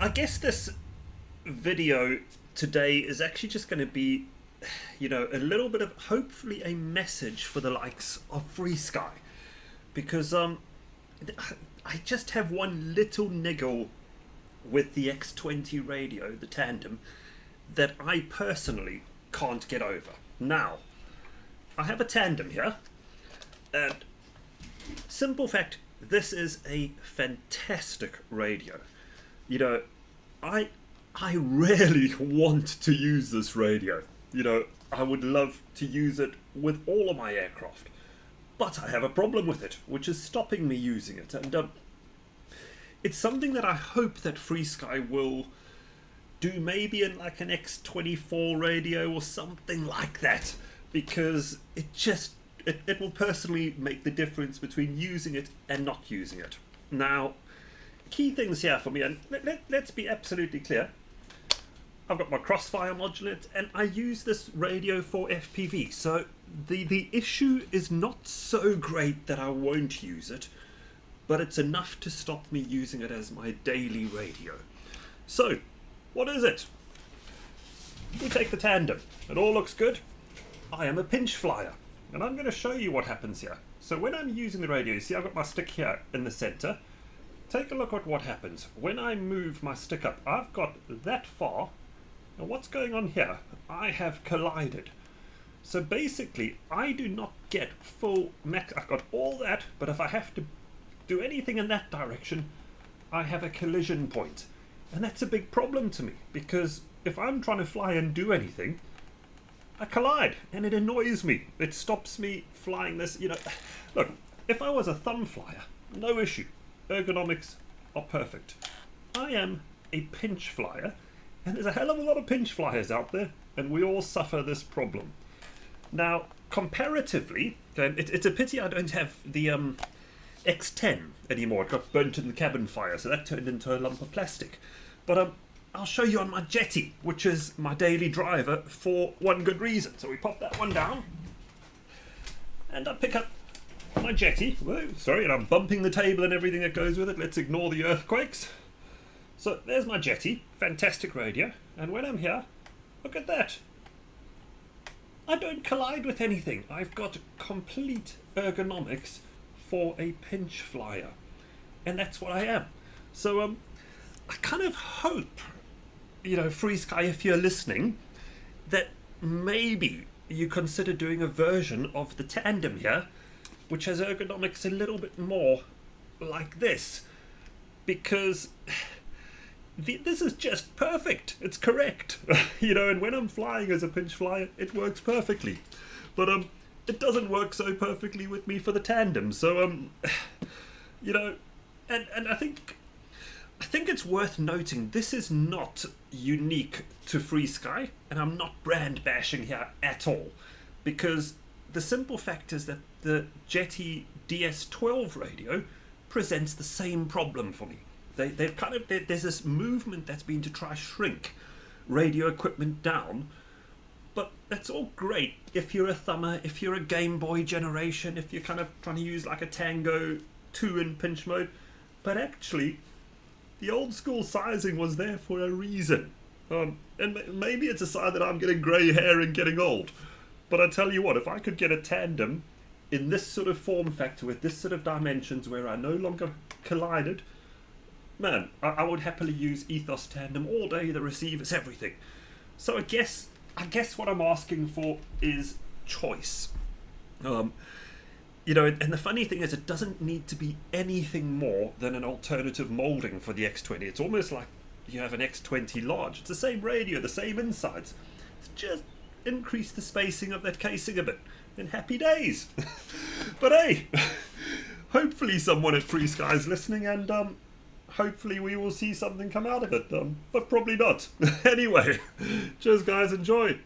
I guess this video today is actually just going to be, a little bit of hopefully a message for the likes of Frsky, because I just have one little niggle with the X20 radio, the tandem, that I personally can't get over. Now, I have a tandem here, and simple fact, this is a fantastic radio. I rarely want to use this radio. I would love to use it with all of my aircraft, but I have a problem with it, which is stopping me using it. And it's something that I hope that Frsky will do, maybe in like an X24 radio or something like that, because it will personally make the difference between using it and not using it. Now, key things here for me, and let's be absolutely clear. I've got my crossfire modulate, and I use this radio for FPV, so the issue is not so great that I won't use it, but it's enough to stop me using it as my daily radio. So, what is it? We take the tandem. It all looks good. I am a pinch flyer, and I'm going to show you what happens here. So when I'm using the radio, you see I've got my stick here in the center. Take a look at what happens. When I move my stick up, I've got that far. Now what's going on here? I have collided. So basically, I do not get full max. I've got all that, but if I have to do anything in that direction, I have a collision point. And that's a big problem to me, because if I'm trying to fly and do anything, I collide, and it annoys me. It stops me flying this, Look, if I was a thumb flyer, no issue. Ergonomics are perfect. I am a pinch flyer, and there's a hell of a lot of pinch flyers out there, and we all suffer this problem. Now, comparatively, it's a pity I don't have the X10 anymore. It got burnt in the cabin fire, so that turned into a lump of plastic. But I'll show you on my jetty, which is my daily driver for one good reason. So we pop that one down, and I pick up my jetty. Whoa, sorry, and I'm bumping the table and everything that goes with it. Let's ignore the earthquakes. So there's my jetty, fantastic radio, and when I'm here, look at that. I don't collide with anything. I've got complete ergonomics for a pinch flyer, and that's what I am. So I kind of hope, Frsky, if you're listening, that maybe you consider doing a version of the tandem here, which has ergonomics a little bit more like this, because this is just perfect. It's correct. And when I'm flying as a pinch flyer, it works perfectly. But it doesn't work so perfectly with me for the tandem. So and I think it's worth noting this is not unique to Frsky, and I'm not brand bashing here at all, because the simple fact is that the Jetty DS12 radio presents the same problem for me. There's this movement that's been to try shrink radio equipment down, but that's all great if you're a thumber, if you're a Game Boy generation, if you're kind of trying to use like a Tango 2 in pinch mode, but actually the old school sizing was there for a reason. And maybe it's a sign that I'm getting grey hair and getting old, but I tell you what, if I could get a tandem in this sort of form factor with this sort of dimensions where I no longer collided, man, I would happily use Ethos Tandem all day, the receivers, everything. So I guess what I'm asking for is choice. And the funny thing is, it doesn't need to be anything more than an alternative molding for the X20. It's almost like you have an X20 large. It's the same radio, the same insides. It's just increase the spacing of that casing a bit, and happy days. But hey, hopefully someone at Frsky is listening, and hopefully we will see something come out of it, but probably not. Anyway, cheers guys, enjoy.